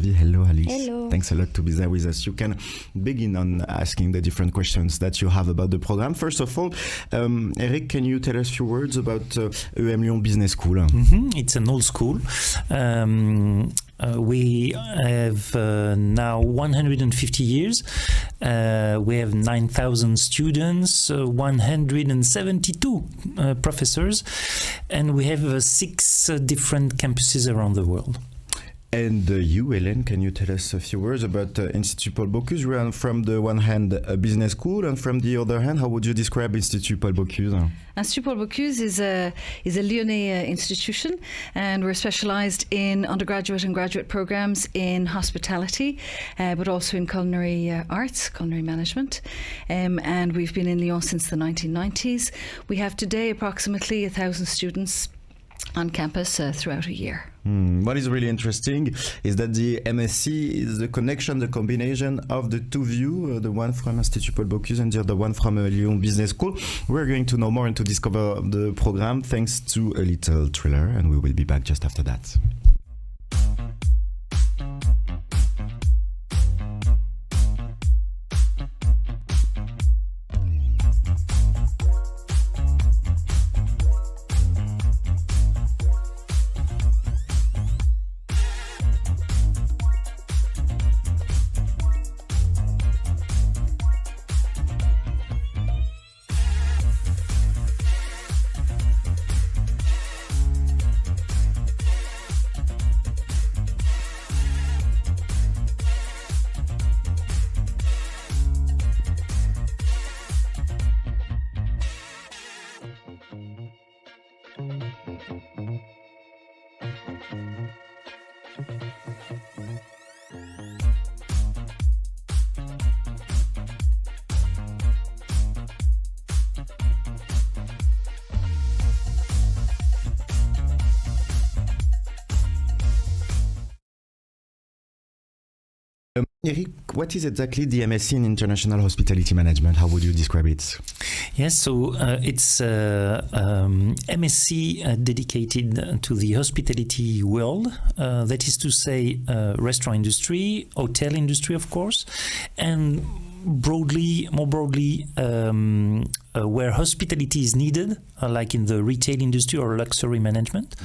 Hello, Alice. Hello. Thanks a lot to be there with us. You can begin on asking the different questions that you have about the program. First of all, Eric, can you tell us a few words about emlyon Business School? It's an old school. We have now 150 years. We have 9,000 students, 172 professors, and we have 6 different campuses around the world. And you, Helen, can you tell us a few words about Institut Bocuse? We are from the one hand a business school, and from the other hand, how would you describe Institut Bocuse? Institut Bocuse is a Lyonnais institution, and we're specialised in undergraduate and graduate programs in hospitality, but also in culinary arts, culinary management. And we've been in Lyon since the 1990s. We have today approximately 1,000 students on campus throughout a year. What is really interesting is that the MSc is the connection, the combination of the two views, the one from Institut Bocuse and the other one from Lyon Business School. We're going to know more and to discover the program thanks to a little thriller, and we will be back just after that. Eric, what is exactly the MSc in International Hospitality Management? How would you describe it? Yes, so it's MSc dedicated to the hospitality world. That is to say, restaurant industry, hotel industry, of course, and more broadly, where hospitality is needed, like in the retail industry or luxury management.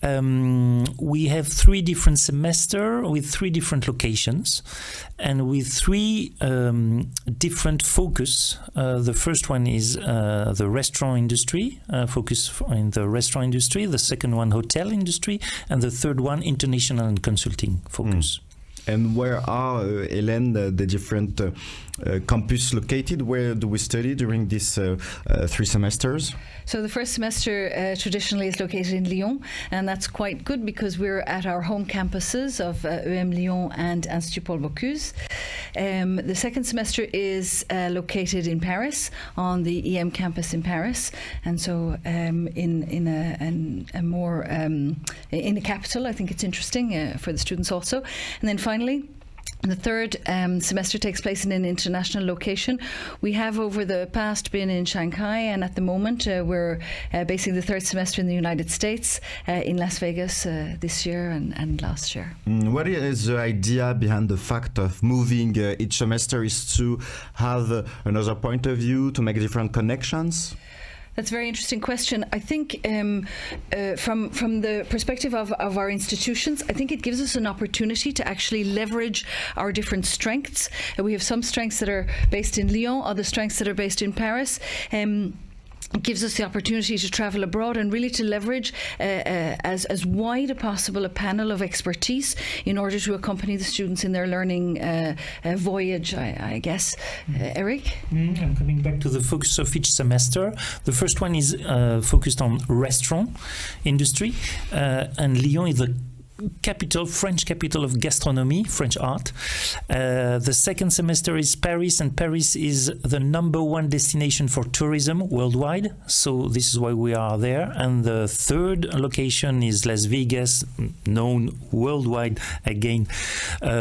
We have 3 different semesters with 3 different locations and with 3 different focus. The first one is the restaurant industry, focus in the restaurant industry. The second one, hotel industry. And the third one, international and consulting focus. And where are, Helen, the different campus located? Where do we study during these 3 semesters? So the first semester traditionally is located in Lyon, and that's quite good because we're at our home campuses of Lyon and Institut Bocuse. The second semester is located in Paris, on the EM campus in Paris, and so in a capital. I think it's interesting for the students also. And then finally, the third semester takes place in an international location. We have over the past been in Shanghai, and at the moment we're basing the third semester in the United States, in Las Vegas this year and last year. What is the idea behind the fact of moving each semester? Is to have another point of view, to make different connections? That's a very interesting question. I think from the perspective of our institutions, I think it gives us an opportunity to actually leverage our different strengths. We have some strengths that are based in Lyon, other strengths that are based in Paris. It gives us the opportunity to travel abroad and really to leverage as wide a possible a panel of expertise in order to accompany the students in their learning voyage, I guess. Eric? I'm coming back to the focus of each semester. The first one is focused on restaurant industry, and Lyon is the French capital of gastronomy, French art. The second semester is Paris, and Paris is the #1 destination for tourism worldwide. So this is why we are there. And the third location is Las Vegas, known worldwide again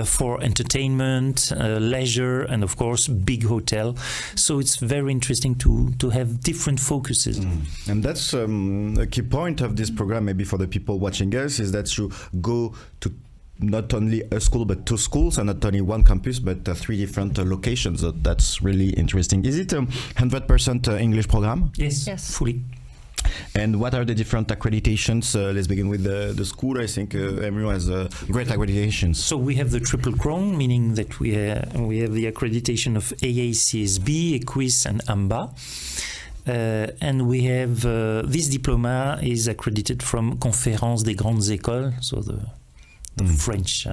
for entertainment, leisure, and of course big hotel. So it's very interesting to have different focuses. And that's a key point of this program, maybe for the people watching us, is that you go to not only a school but 2 schools, and not only one campus but 3 different locations. So that's really interesting. Is it a 100% English program? Yes, fully. And what are the different accreditations? Let's begin with the school. I think emlyon has great accreditations. So we have the triple crown, meaning that we have the accreditation of AACSB, EQUIS, and AMBA. And we have this diploma is accredited from Conférence des Grandes Écoles, so the French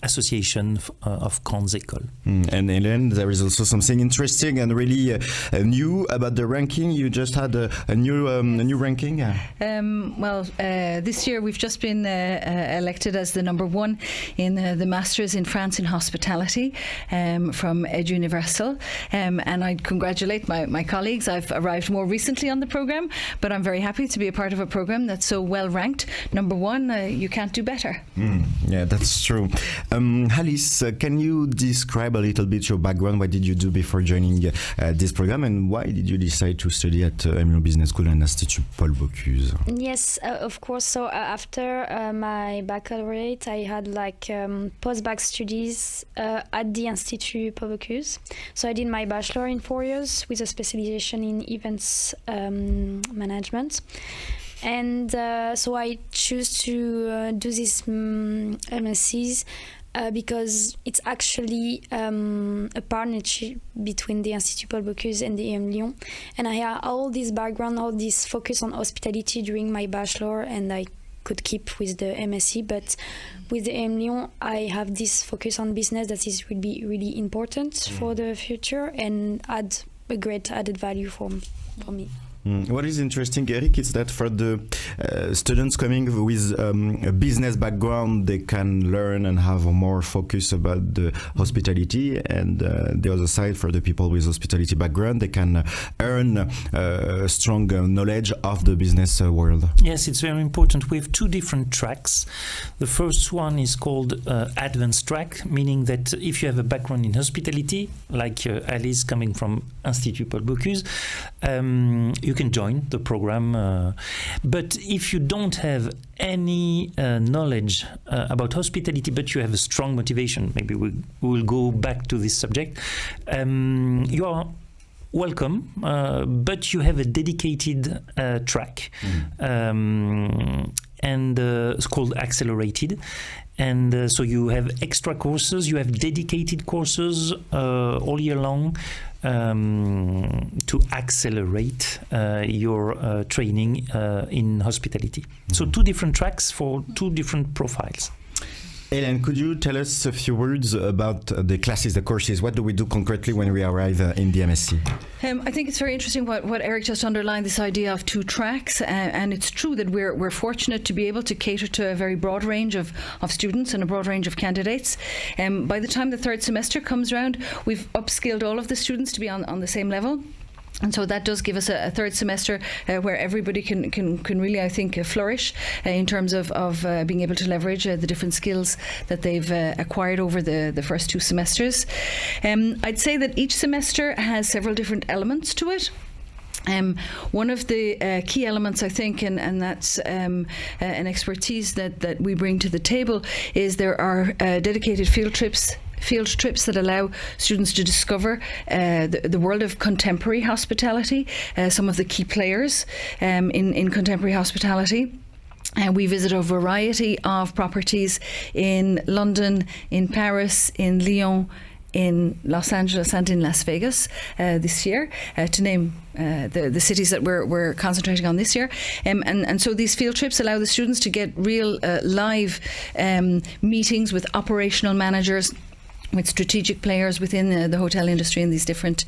Association of Grandes Écoles. And Helen, there is also something interesting and really new about the ranking. You just had a new ranking. This year we've just been elected as the number 1 in the Masters in France in Hospitality from Ed Universal. And I congratulate my colleagues. I've arrived more recently on the programme, but I'm very happy to be a part of a programme that's so well ranked. Number 1, you can't do better. Yeah, that's true. Alice, can you describe a little bit your background? What did you do before joining this program, and why did you decide to study at emlyon Business School and Institut Paul Bocuse? Yes, of course. So after my baccalaureate, I had post-bac studies at the Institut Paul Bocuse. So I did my bachelor in 4 years with a specialization in events management. And so I choose to do these MSCs because it's actually a partnership between the Institut Paul Bocuse and the emlyon. And I had all this background, all this focus on hospitality during my bachelor, and I could keep with the MSc. But with the emlyon, I have this focus on business that will be really important for the future and add a great added value for me. What is interesting, Eric, is that for the students coming with a business background, they can learn and have more focus about the hospitality, and the other side, for the people with hospitality background, they can earn strong knowledge of the business world. Yes, it's very important. We have 2 different tracks. The first one is called advanced track, meaning that if you have a background in hospitality, like Alice coming from Institut Paul Bocuse, you can join the program. But if you don't have any knowledge about hospitality, but you have a strong motivation, maybe we will go back to this subject, you are welcome, but you have a dedicated track, and it's called accelerated. And so you have extra courses, you have dedicated courses all year long to accelerate your training in hospitality. So 2 different tracks for 2 different profiles. Helen, could you tell us a few words about the classes, the courses? What do we do concretely when we arrive in the MSc? I think it's very interesting what Eric just underlined, this idea of 2 tracks, and it's true that we're fortunate to be able to cater to a very broad range of students and a broad range of candidates. By the time the 3rd semester comes around, we've upskilled all of the students to be on the same level. And so that does give us a 3rd semester where everybody can really, I think, flourish in terms of being able to leverage the different skills that they've acquired over the first 2 semesters. I'd say that each semester has several different elements to it. One of the key elements, I think, and that's an expertise that we bring to the table, is there are dedicated field trips that allow students to discover the world of contemporary hospitality, some of the key players in contemporary hospitality. We visit a variety of properties in London, in Paris, in Lyon, in Los Angeles and in Las Vegas this year, to name the cities that we're concentrating on this year. And so these field trips allow the students to get real live meetings with operational managers, with strategic players within the hotel industry in these different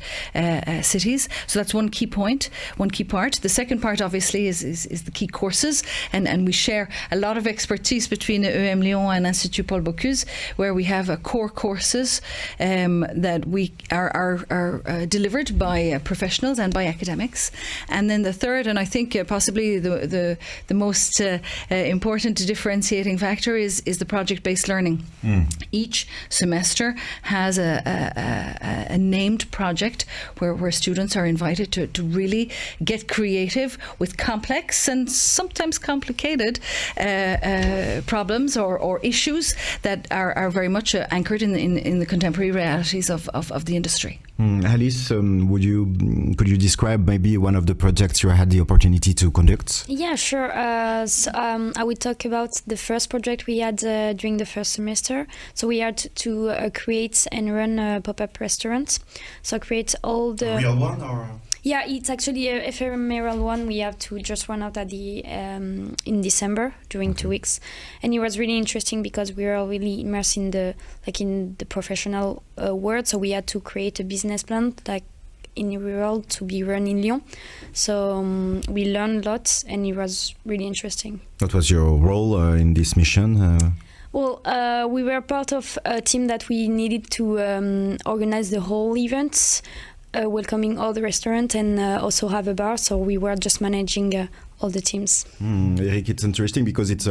cities. So that's one key point, one key part. The second part, obviously, is the key courses, and we share a lot of expertise between emlyon and Institut Paul Bocuse, where we have core courses that we are delivered by professionals and by academics. And then the third, and I think possibly the most important differentiating factor is the project-based learning. Each semester has a named project where students are invited to really get creative with complex and sometimes complicated problems or issues that are very much anchored in the contemporary realities of the industry. Alice, could you describe maybe one of the projects you had the opportunity to conduct? Yeah, sure. I will talk about the first project we had during the first semester. So we had to create and run a pop-up restaurant. So create all the... A real one or...? Yeah, it's actually an ephemeral one. We have to just run out at the in December during 2 weeks, and it was really interesting because we were really immersed in the professional world. So we had to create a business plan in rural to be run in Lyon. So we learned lots, and it was really interesting. What was your role in this mission? Well, we were part of a team that we needed to organize the whole event. Welcoming all the restaurants and also have a bar, so we were just managing all the teams. Eric, it's interesting because it's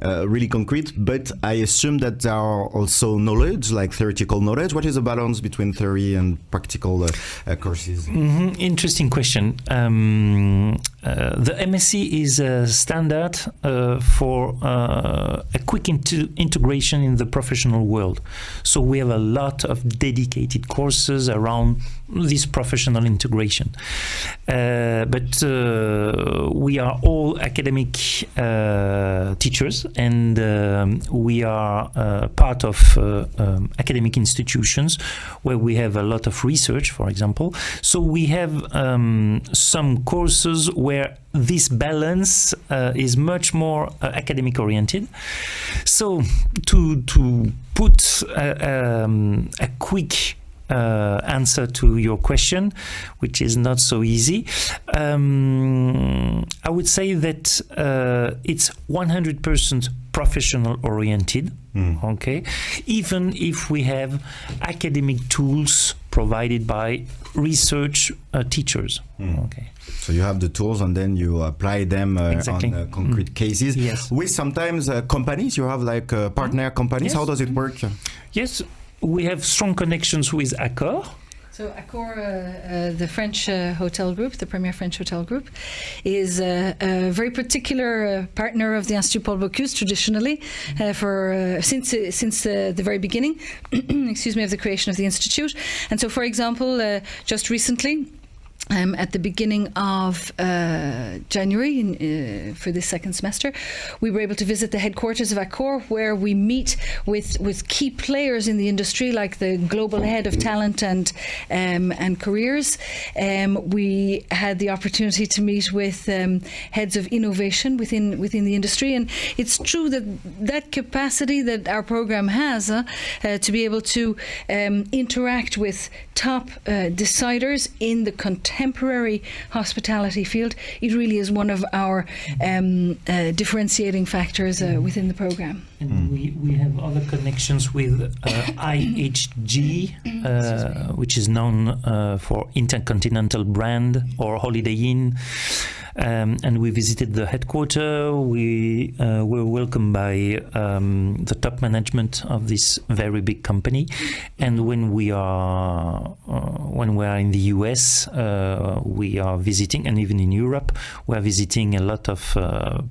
really concrete, but I assume that there are also knowledge, like theoretical knowledge. What is the balance between theory and practical courses? Interesting question. The MSc is a standard for a quick integration in the professional world. So we have a lot of dedicated courses around this professional integration. But we are all academic teachers, and we are part of academic institutions where we have a lot of research, for example. So we have some courses where this balance is much more academic oriented. So to put a quick answer to your question, which is not so easy, I would say that it's 100% professional oriented, okay, even if we have academic tools provided by research teachers. Okay. So you have the tools and then you apply them Exactly. on concrete cases. Yes. With sometimes companies, you have like partner companies. Yes. How does it work? Yes, we have strong connections with Accor. So Accor, the French hotel group, the premier French hotel group, is a very particular partner of the Institut Paul Bocuse traditionally since the very beginning, excuse me, of the creation of the Institute. And so, for example, just recently, at the beginning of January for this second semester, we were able to visit the headquarters of Accor, where we meet with key players in the industry, like the global head of talent and careers. We had the opportunity to meet with heads of innovation within the industry, and it's true that capacity that our program has to be able to interact with top deciders in the contemporary hospitality field, it really is one of our differentiating factors within the program. And we have other connections with IHG, which is known for Intercontinental Brand or Holiday Inn. And we visited the headquarters. We were welcomed by the top management of this very big company. And when we are in the US, we are visiting, and even in Europe, we are visiting a lot of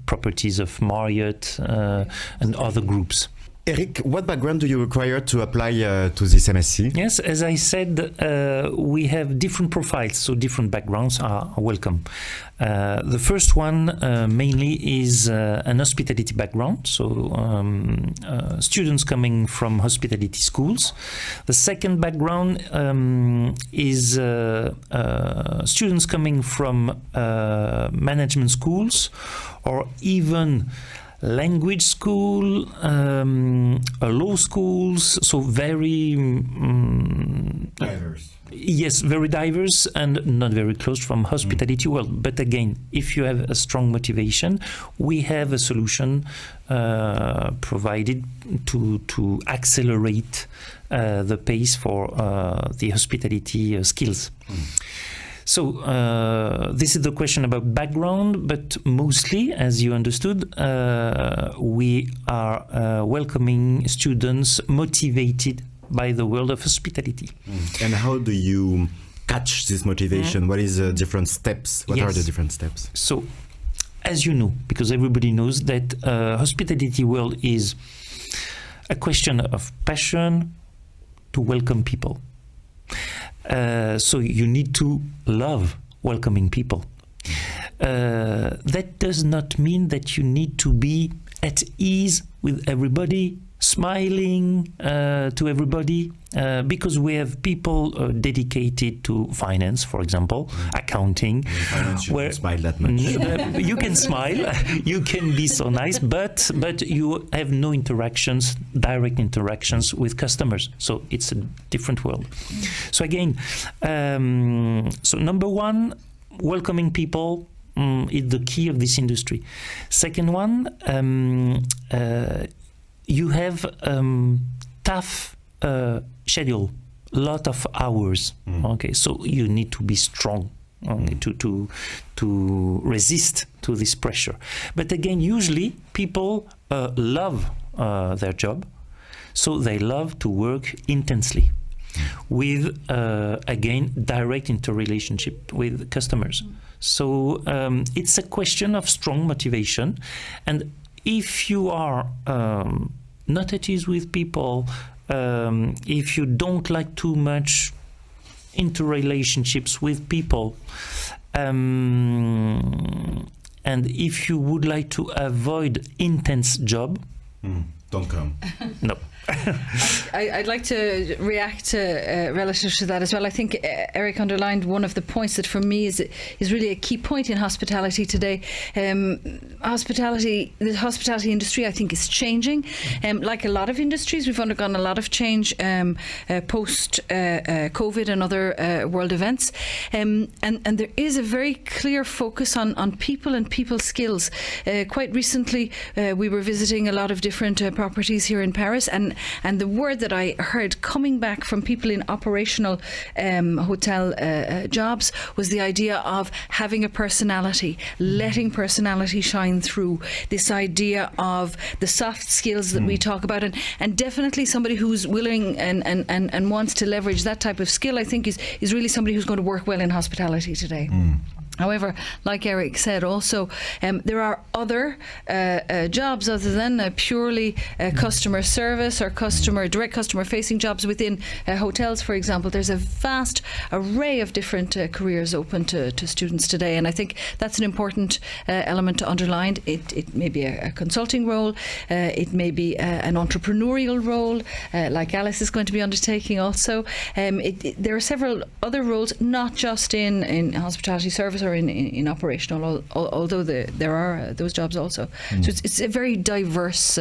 properties of Marriott and other groups. Eric, what background do you require to apply to this MSc? Yes, as I said, we have different profiles, so different backgrounds are welcome. The first one mainly is an hospitality background, so students coming from hospitality schools. The second background is students coming from management schools or even language school, law schools, so very diverse. Yes, very diverse and not very close from hospitality world. But again, if you have a strong motivation, we have a solution provided to accelerate the pace for the hospitality skills. So this is the question about background, but mostly, as you understood, we are welcoming students motivated by the world of hospitality. And how do you catch this motivation? What is the different steps? What are the different steps? So, as you know, because everybody knows that hospitality world is a question of passion to welcome people. So you need to love welcoming people. That does not mean that you need to be at ease with everybody, smiling to everybody, because we have people dedicated to finance, for example, accounting. Finance, you where don't smile that much. you can smile, you can be so nice, but you have no direct interactions with customers. So it's a different world. So again, so number one, welcoming people is the key of this industry. Second one, you have tough schedule, lot of hours. Okay, so you need to be strong to resist to this pressure. But again, usually people love their job, so they love to work intensely with again direct interrelationship with customers. So it's a question of strong motivation, and if you are not at ease with people, if you don't like too much interrelationships with people, and if you would like to avoid intense job, don't come. No. I'd like to react relative to that as well. I think Eric underlined one of the points that for me is really a key point in hospitality today. The hospitality industry, I think, is changing. Like a lot of industries, we've undergone a lot of change post COVID and other world events. And there is a very clear focus on people and people skills. Quite recently, we were visiting a lot of different properties here in Paris, and the word that I heard coming back from people in operational hotel jobs was the idea of having a personality, letting personality shine through, this idea of the soft skills that we talk about, and definitely somebody who's willing and wants to leverage that type of skill, I think is really somebody who's going to work well in hospitality today. However, like Eric said, also there are other jobs other than purely customer service or direct customer-facing jobs within hotels, for example. There's a vast array of different careers open to students today, and I think that's an important element to underline. It may be a consulting role, it may be an entrepreneurial role, like Alice is going to be undertaking also. There are several other roles, not just in hospitality service or in operational, although there are those jobs also. So it's a very diverse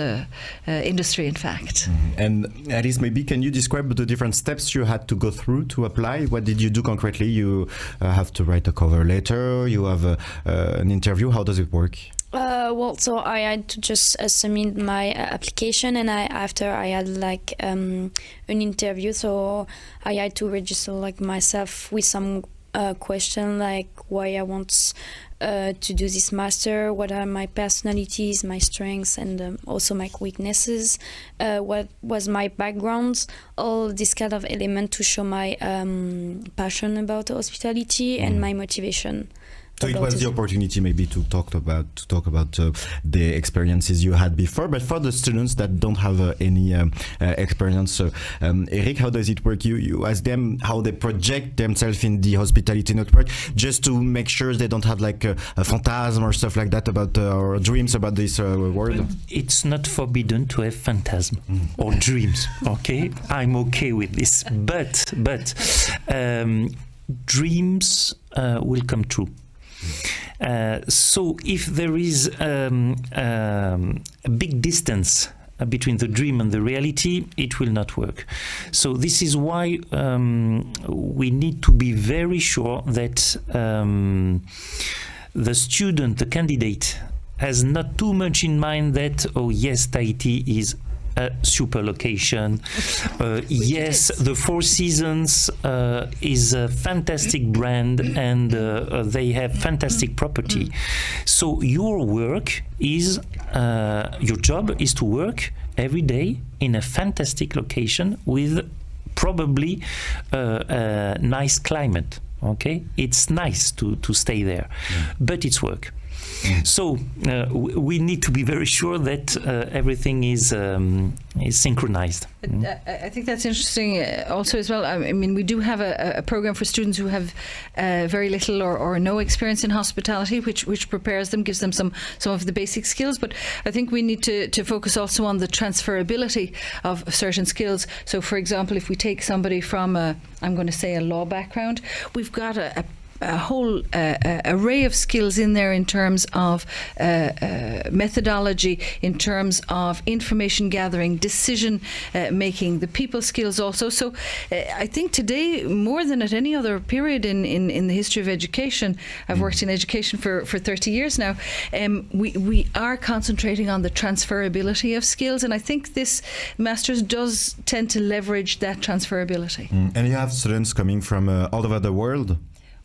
industry, in fact. And Alice, maybe can you describe the different steps you had to go through to apply? What did you do concretely? You have to write a cover letter, you have an interview. How does it work? So I had to just submit my application, and after I had like an interview. So I had to register like myself with some question like why I want to do this master, what are my personalities, my strengths, and also my weaknesses, what was my background, all this kind of element to show my passion about hospitality and my motivation. So it was the opportunity maybe to talk about the experiences you had before, but for the students that don't have any experience, Eric, how does it work? You ask them how they project themselves in the hospitality network, just to make sure they don't have like a phantasm or stuff like that about or dreams about this world. It's not forbidden to have phantasm or dreams. Okay, I'm okay with this, but dreams will come true. So if there is a big distance between the dream and the reality, it will not work. So this is why we need to be very sure that the student, the candidate, has not too much in mind that, oh yes, Tahiti is a super location. Yes, the Four Seasons is a fantastic brand, and they have fantastic property. So your work is, your job is to work every day in a fantastic location with probably a nice climate. Okay, it's nice to stay there, but it's work. So we need to be very sure that everything is synchronized. I think that's interesting also as well. I mean, we do have a program for students who have very little or no experience in hospitality, which prepares them, gives them some of the basic skills. But I think we need to focus also on the transferability of certain skills. So, for example, if we take somebody from I'm going to say a law background, we've got a whole array of skills in there in terms of methodology, in terms of information gathering, decision making, the people skills also. So I think today, more than at any other period in the history of education, I've worked in education for 30 years now, we are concentrating on the transferability of skills, and I think this Masters does tend to leverage that transferability. And you have students coming from all over the world?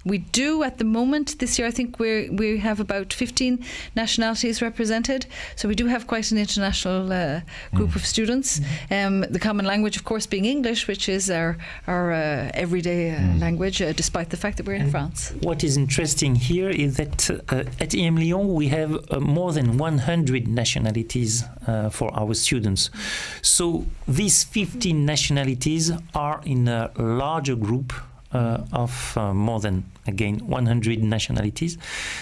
We do at the moment. This year, I think we have about 15 nationalities represented. So we do have quite an international group of students. The common language, of course, being English, which is our everyday language, despite the fact that we're in France. What is interesting here is that at emlyon we have more than 100 nationalities for our students. So these 15 nationalities are in a larger group of more than, again, 100 nationalities.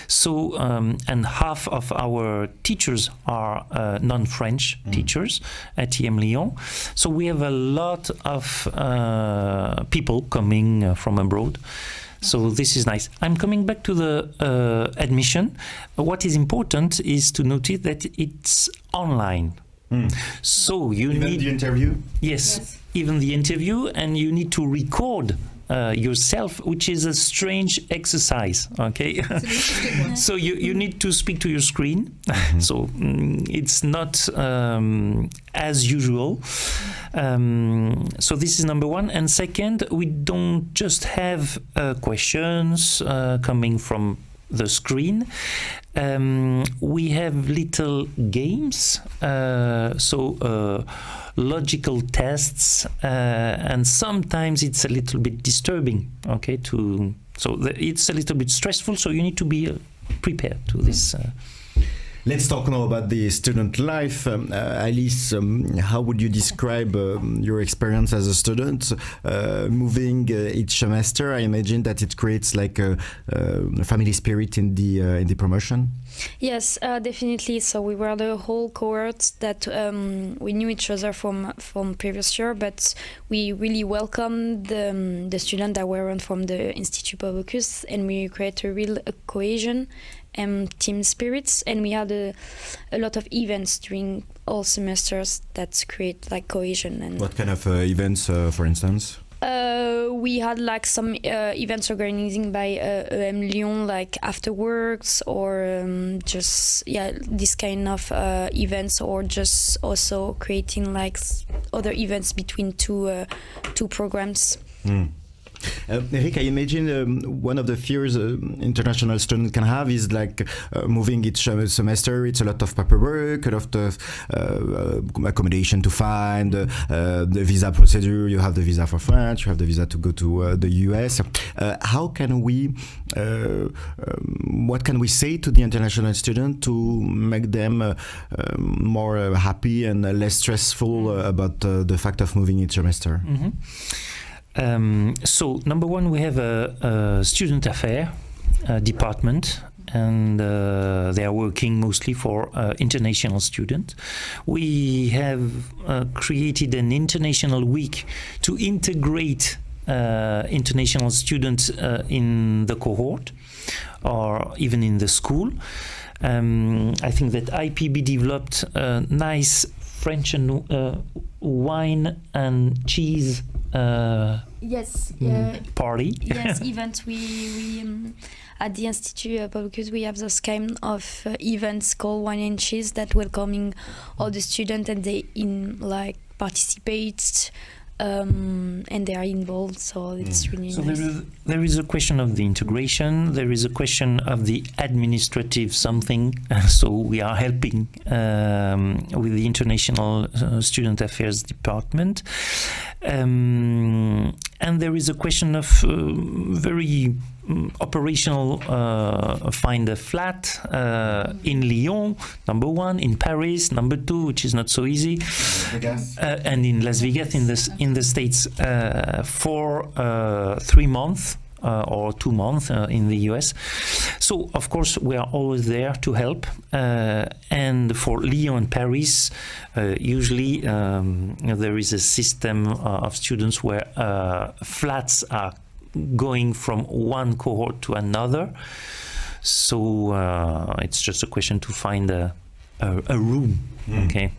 So, and half of our teachers are non-French teachers at emlyon. So we have a lot of people coming from abroad. So this is nice. I'm coming back to the admission. What is important is to notice that it's online. So you need the interview? Yes, even the interview, and you need to record yourself, which is a strange exercise. Okay, so you need to speak to your screen. So it's not as usual. So this is number one. And second, we don't just have questions coming from the screen. We have little games, logical tests, and sometimes it's a little bit disturbing. Okay, it's a little bit stressful. So you need to be prepared to this. Let's talk now about the student life. Alice, how would you describe your experience as a student moving each semester? I imagine that it creates like a family spirit in the promotion. Yes, definitely. So we were the whole cohort that we knew each other from previous year, but we really welcomed the students that were from the Institut Bocuse, and we created a real cohesion and team spirits, and we had a lot of events during all semesters that create like cohesion. And what kind of events, for instance? We had like some events organized by emlyon, like afterworks, or just this kind of events, or just also creating like other events between two programs. Eric, I imagine one of the fears international students can have is like moving each semester. It's a lot of paperwork, a lot of accommodation to find, the visa procedure. You have the visa for France, you have the visa to go to the US. How can we, what can we say to the international student to make them more happy and less stressful about the fact of moving each semester? So number one, we have a student affair department, and they are working mostly for international students. We have created an international week to integrate international students in the cohort or even in the school. I think that IPB developed a nice French and wine and cheese party. Yes, event. We at the Institut Bocuse we have those kind of events called wine and cheese that welcoming all the students, and they participate and they are involved, so it's really So nice. there is a question of the integration, there is a question of the administrative something, so we are helping with the International Student Affairs Department. And there is a question of very operational, find a flat in Lyon, number one, in Paris, number two, which is not so easy, and in Las Vegas, in the States, for 3 months. Or 2 months in the US. So, of course, we are always there to help. And for Lyon and Paris, usually there is a system of students where flats are going from one cohort to another. So it's just a question to find a room, okay?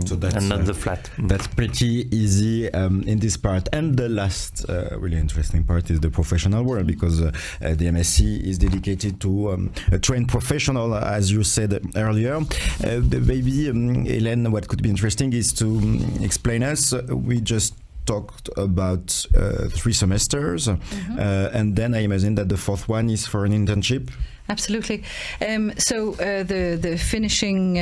So that's, and not the flat. That's pretty easy in this part. And the last really interesting part is the professional world, because the MSc is dedicated to a trained professional, as you said earlier. Maybe, Helen, what could be interesting is to explain us. We just talked about 3 semesters, and then I imagine that the 4th one is for an internship. Absolutely. So the finishing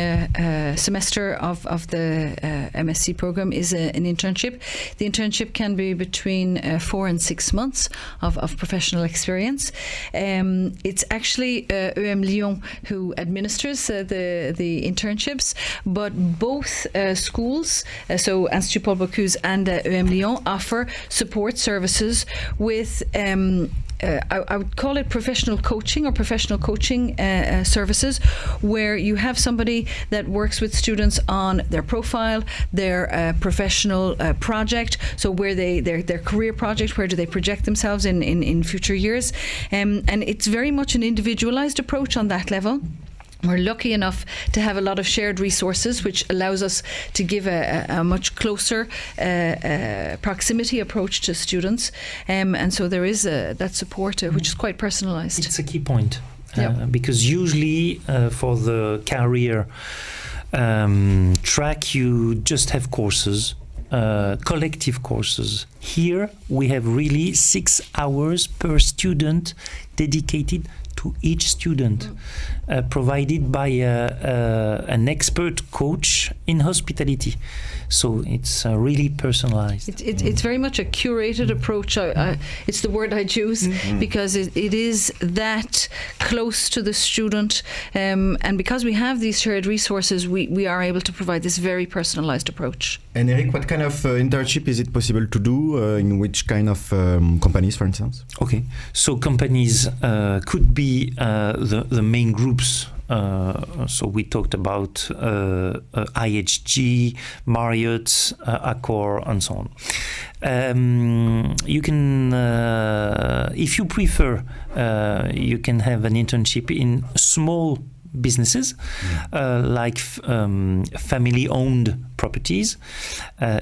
semester of the MSc program is an internship. The internship can be between 4 and 6 months of professional experience. It's actually emlyon who administers the internships, but both schools, so Institut Bocuse and emlyon, offer support services with I would call it professional coaching or professional coaching services, where you have somebody that works with students on their profile, their professional project, so where their career project, where do they project themselves in future years, and it's very much an individualized approach on that level. We're lucky enough to have a lot of shared resources, which allows us to give a much closer proximity approach to students. And so there is that support, which is quite personalized. It's a key point, because usually for the career track, you just have courses, collective courses. Here, we have really 6 hours per student dedicated to each student, provided by an expert coach in hospitality. So it's really personalized. It's very much a curated approach. It's the word I choose because it is that close to the student, and because we have these shared resources, we are able to provide this very personalized approach. And Eric, what kind of internship is it possible to do? In which kind of companies, for instance? Okay, so companies could be the main groups. So we talked about IHG, Marriott, Accor, and so on. You can, if you prefer, you can have an internship in small businesses, like family-owned properties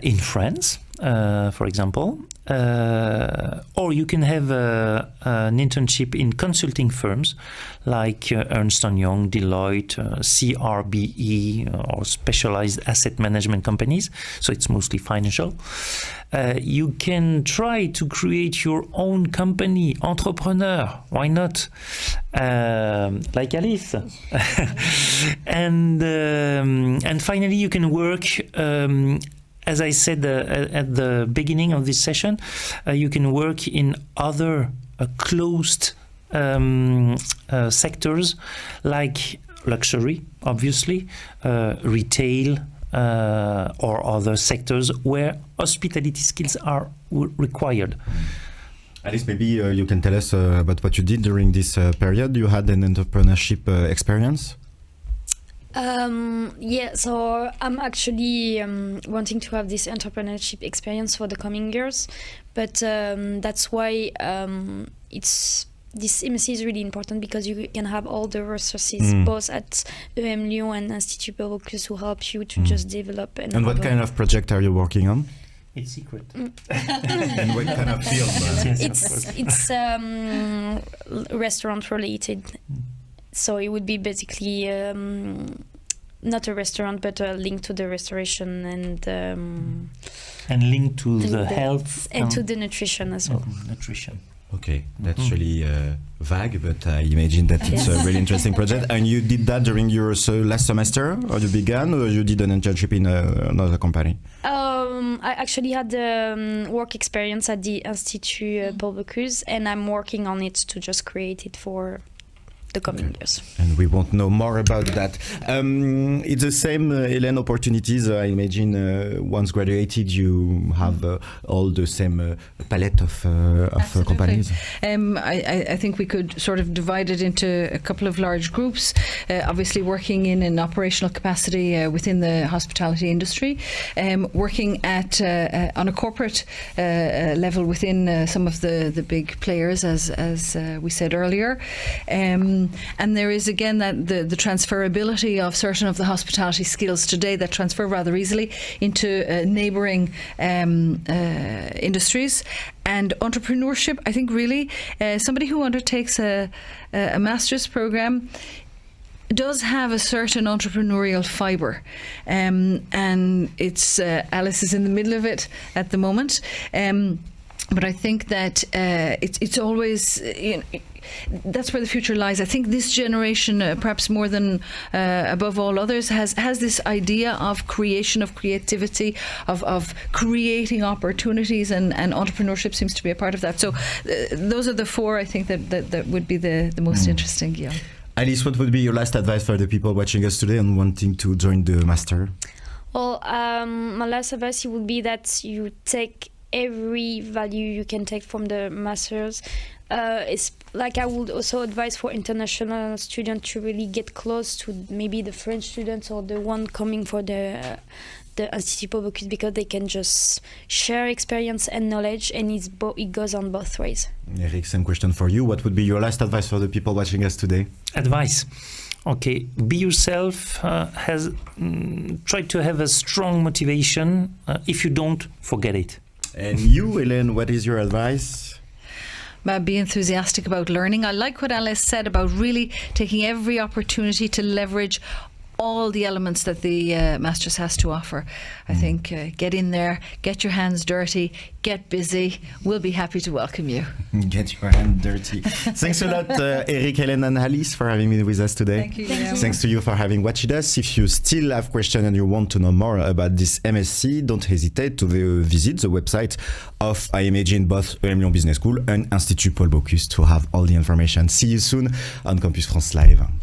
in France, for example. Or you can have an internship in consulting firms like Ernst & Young, Deloitte, CRBE, or specialized asset management companies. So it's mostly financial. You can try to create your own company, entrepreneur. Why not? Like Alice. And finally, you can work. As I said at the beginning of this session, you can work in other closed sectors like luxury, obviously, retail, or other sectors where hospitality skills are required. Alice, maybe you can tell us about what you did during this period. You had an entrepreneurship experience? Yeah, so I'm actually wanting to have this entrepreneurship experience for the coming years, but that's why this MSc is really important, because you can have all the resources both at emlyon and Institut Bocuse who help you to just develop. And what kind of project are you working on? It's secret. And what kind of field? It's restaurant related. So it would be basically not a restaurant, but a link to the restoration and linked to the health and to the nutrition as well. Nutrition. Okay, that's really vague, but I imagine that it's a really interesting project. And you did that during your last semester, or you began, or you did an internship in another company? I actually had work experience at the Institut Bocuse, and I'm working on it to just create it for the coming years. And we won't know more about that. It's the same, Helen, opportunities. I imagine once graduated, you have all the same palette of companies. I think we could sort of divide it into a couple of large groups. Obviously, working in an operational capacity within the hospitality industry, working at on a corporate level within some of the big players, as we said earlier. And there is again that the transferability of certain of the hospitality skills today that transfer rather easily into neighbouring industries. And entrepreneurship, I think really somebody who undertakes a master's programme does have a certain entrepreneurial fibre, and it's Alice is in the middle of it at the moment. But I think that it's always, that's where the future lies. I think this generation, perhaps more than above all others, has this idea of creation, of creativity, of creating opportunities, and entrepreneurship seems to be a part of that. So those are the four I think that would be the most interesting. Yeah. Alice, what would be your last advice for the people watching us today and wanting to join the master? Well, my last advice would be that you take every value you can take from the masters. It's like I would also advise for international students to really get close to maybe the French students or the one coming for the Institut Bocuse, because they can just share experience and knowledge, and it goes on both ways. Eric, same question for you. What would be your last advice for the people watching us today? Advice. Okay, be yourself. Try to have a strong motivation. If you don't, forget it. And you, Helen, what is your advice? Be enthusiastic about learning. I like what Alice said about really taking every opportunity to leverage all the elements that the Masters has to offer. I think get in there, get your hands dirty, get busy. We'll be happy to welcome you. Get your hands dirty. Thanks a lot, Eric, Helen, and Alice, for having me with us today. Thank you. Thanks to you for having watched us. If you still have questions and you want to know more about this MSc, don't hesitate to visit the website of, I imagine, both emlyon Business School and Institut Paul Bocuse to have all the information. See you soon on Campus France Live.